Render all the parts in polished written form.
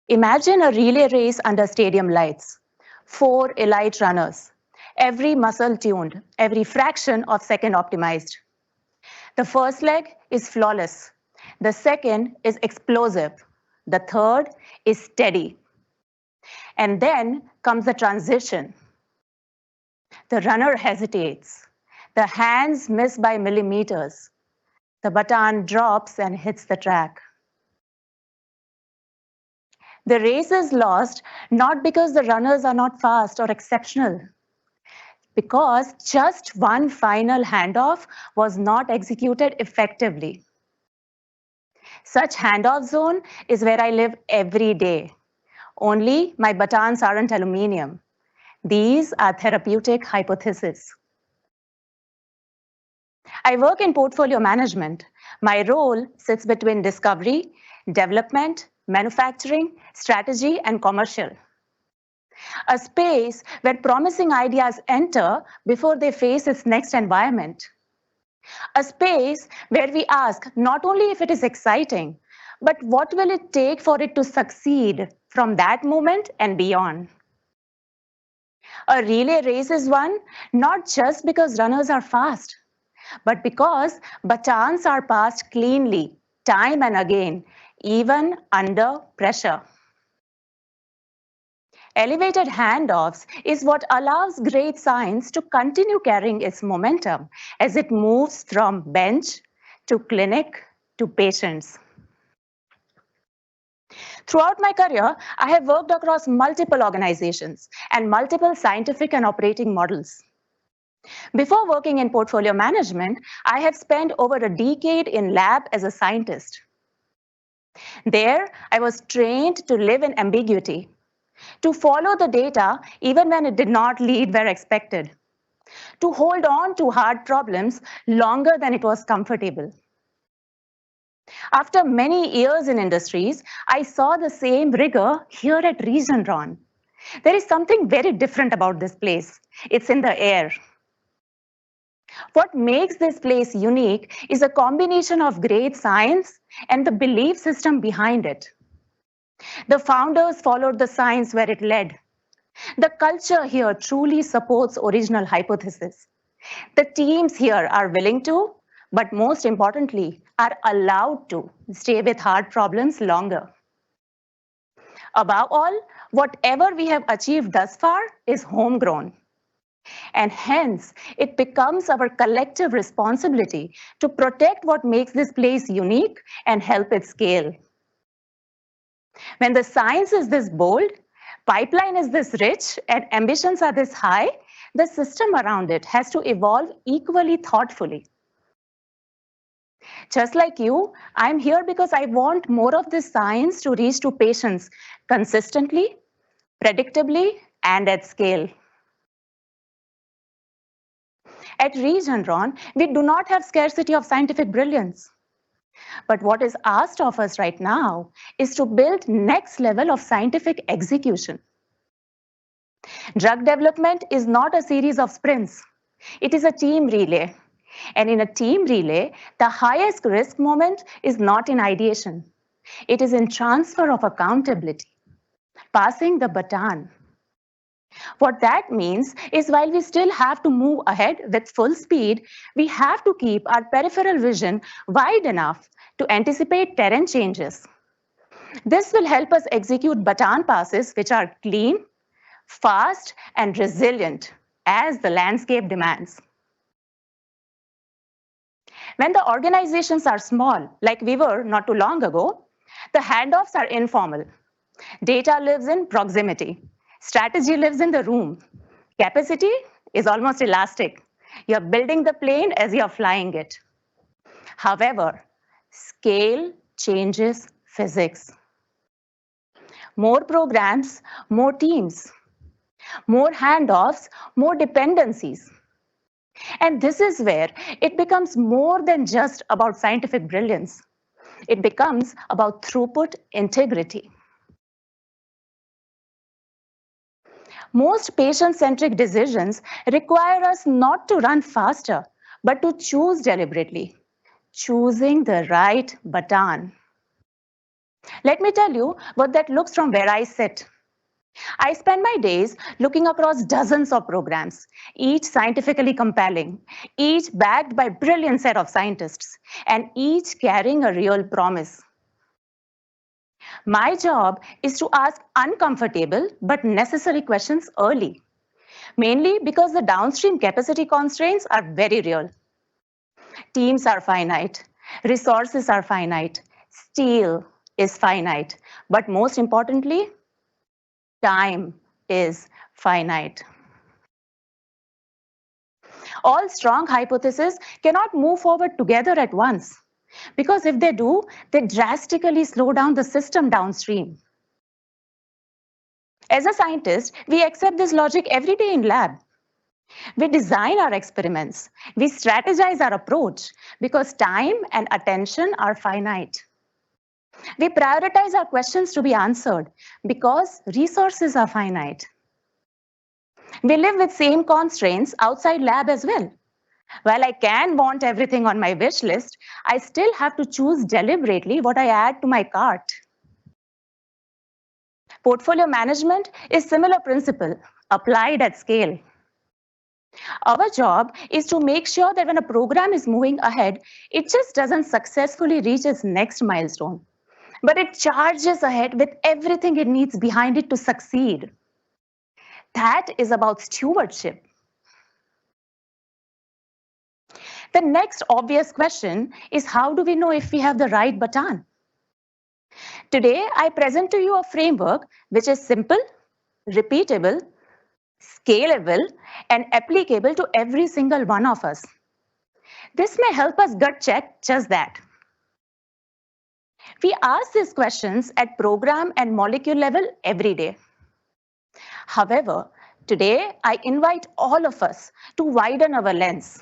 Imagine a relay race under stadium lights. 4 elite runners, every muscle tuned, every fraction of second optimized. The first leg is flawless. The second is explosive. The third is steady. And then comes the transition. The runner hesitates. The hands miss by millimeters. The baton drops and hits the track. The race is lost not because the runners are not fast or exceptional, because just one final handoff was not executed effectively. Such handoff zone is where I live every day. Only my batons aren't aluminium. These are therapeutic hypotheses. I work in portfolio management. My role sits between discovery, development, manufacturing, strategy, and commercial. A space where promising ideas enter before they face its next environment. A space where we ask not only if it is exciting, but what will it take for it to succeed from that moment and beyond. A relay race is won not just because runners are fast, but because batons are passed cleanly, time and again, even under pressure. Elevated handoffs is what allows great science to continue carrying its momentum as it moves from bench to clinic to patients. Throughout my career, I have worked across multiple organizations and multiple scientific and operating models. Before working in portfolio management, I have spent over a decade in lab as a scientist. There, I was trained to live in ambiguity, to follow the data even when it did not lead where expected, to hold on to hard problems longer than it was comfortable. After many years in industries, I saw the same rigor here at Regeneron. There is something very different about this place. It's in the air. What makes this place unique is a combination of great science and the belief system behind it. The founders followed the science where it led. The culture here truly supports original hypotheses. The teams here are willing to, but most importantly, are allowed to stay with hard problems longer. Above all, whatever we have achieved thus far is homegrown. And hence, it becomes our collective responsibility to protect what makes this place unique and help it scale. When the science is this bold, pipeline is this rich, and ambitions are this high, the system around it has to evolve equally thoughtfully. Just like you, I'm here because I want more of this science to reach to patients consistently, predictably, and at scale. At Regeneron, we do not have scarcity of scientific brilliance. But what is asked of us right now is to build next level of scientific execution. Drug development is not a series of sprints. It is a team relay. And in a team relay, the highest risk moment is not in ideation. It is in transfer of accountability, passing the baton. What that means is while we still have to move ahead with full speed, we have to keep our peripheral vision wide enough to anticipate terrain changes. This will help us execute baton passes which are clean, fast, and resilient as the landscape demands. When the organizations are small, like we were not too long ago, the handoffs are informal. Data lives in proximity. Strategy lives in the room. Capacity is almost elastic. You're building the plane as you're flying it. However, scale changes physics. More programs, more teams. More handoffs, more dependencies. And this is where it becomes more than just about scientific brilliance. It becomes about throughput integrity. Most patient-centric decisions require us not to run faster, but to choose deliberately, choosing the right baton. Let me tell you what that looks from where I sit. I spend my days looking across dozens of programs, each scientifically compelling, each backed by a brilliant set of scientists, and each carrying a real promise. My job is to ask uncomfortable but necessary questions early, mainly because the downstream capacity constraints are very real. Teams are finite, resources are finite, steel is finite, but most importantly, time is finite. All strong hypotheses cannot move forward together at once, because if they do, they drastically slow down the system downstream. As a scientist, we accept this logic every day in lab. We design our experiments. We strategize our approach because time and attention are finite. We prioritize our questions to be answered because resources are finite. We live with same constraints outside lab as well. While I can want everything on my wish list, I still have to choose deliberately what I add to my cart. Portfolio management is similar principle applied at scale. Our job is to make sure that when a program is moving ahead, it just doesn't successfully reach its next milestone, but it charges ahead with everything it needs behind it to succeed. That is about stewardship. The next obvious question is, how do we know if we have the right baton? Today, I present to you a framework which is simple, repeatable, scalable, and applicable to every single one of us. This may help us gut check just that. We ask these questions at program and molecule level every day. However, today I invite all of us to widen our lens.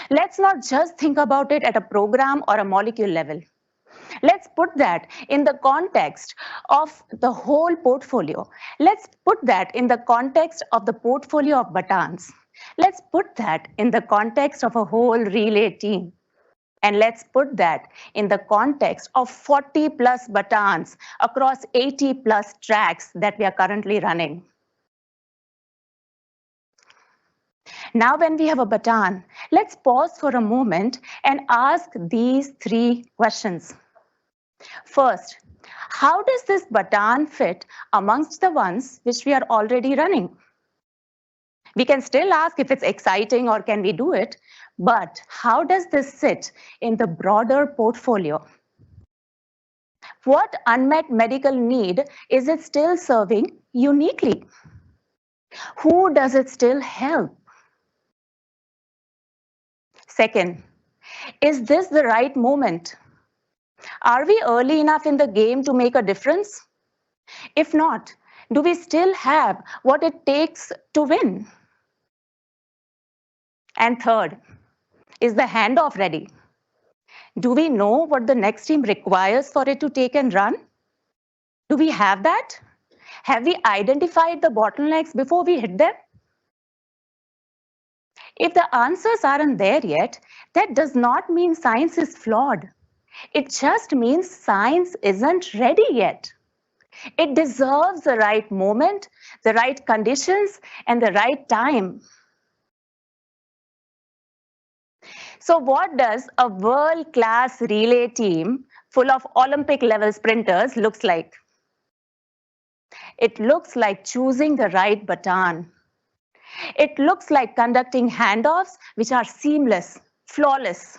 Let's not just think about it at a program or a molecule level. Let's put that in the context of the whole portfolio. Let's put that in the context of the portfolio of batons. Let's put that in the context of a whole relay team. And let's put that in the context of 40 plus batons across 80 plus tracks that we are currently running. Now, when we have a baton, let's pause for a moment and ask these three questions. First, how does this baton fit amongst the ones which we are already running? We can still ask if it's exciting or can we do it, but how does this sit in the broader portfolio? What unmet medical need is it still serving uniquely? Who does it still help? Second, is this the right moment? Are we early enough in the game to make a difference? If not, do we still have what it takes to win? And third, is the handoff ready? Do we know what the next team requires for it to take and run? Do we have that? Have we identified the bottlenecks before we hit them? If the answers aren't there yet, that does not mean science is flawed. It just means science isn't ready yet. It deserves the right moment, the right conditions, and the right time. So what does a world-class relay team full of Olympic-level sprinters looks like? It looks like choosing the right baton. It looks like conducting handoffs which are seamless, flawless.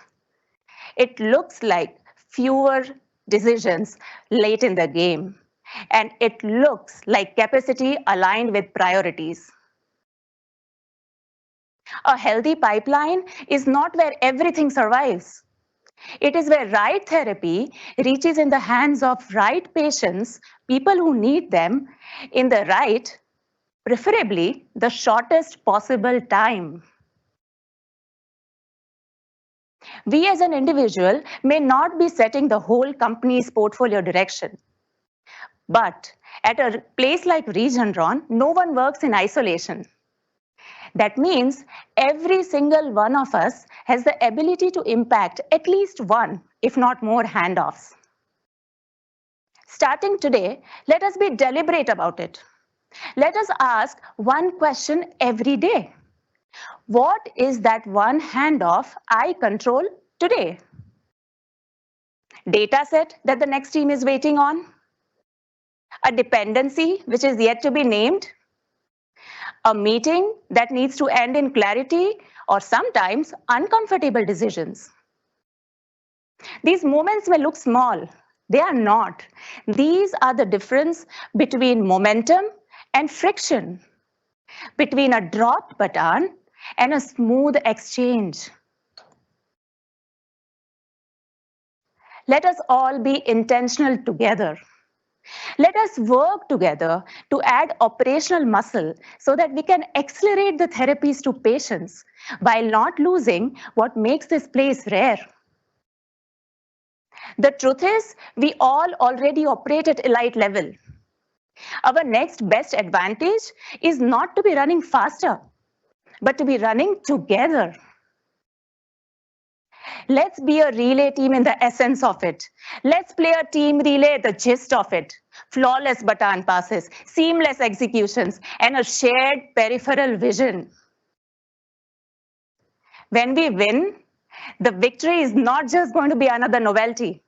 It looks like fewer decisions late in the game. And it looks like capacity aligned with priorities. A healthy pipeline is not where everything survives. It is where right therapy reaches in the hands of right patients, people who need them, in the right, preferably the shortest possible time. We as an individual may not be setting the whole company's portfolio direction. But at a place like Regeneron, no one works in isolation. That means every single one of us has the ability to impact at least one, if not more, handoffs. Starting today, let us be deliberate about it. Let us ask one question every day. What is that one handoff I control today? Data set that the next team is waiting on? A dependency which is yet to be named? A meeting that needs to end in clarity or sometimes uncomfortable decisions? These moments may look small. They are not. These are the difference between momentum and friction, between a dropped baton and a smooth exchange. Let us all be intentional together. Let us work together to add operational muscle so that we can accelerate the therapies to patients while not losing what makes this place rare. The truth is, we all already operate at elite level. Our next best advantage is not to be running faster, but to be running together. Let's be a relay team in the essence of it. Let's play a team relay, the gist of it. Flawless baton passes, seamless executions, and a shared peripheral vision. When we win, the victory is not just going to be another novelty.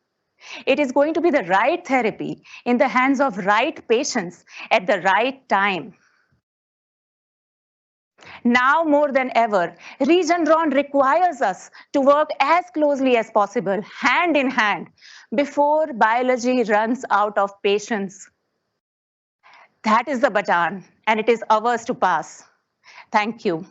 It is going to be the right therapy in the hands of right patients at the right time. Now more than ever, Regeneron requires us to work as closely as possible, hand in hand, before biology runs out of patience. That is the baton, and it is ours to pass. Thank you.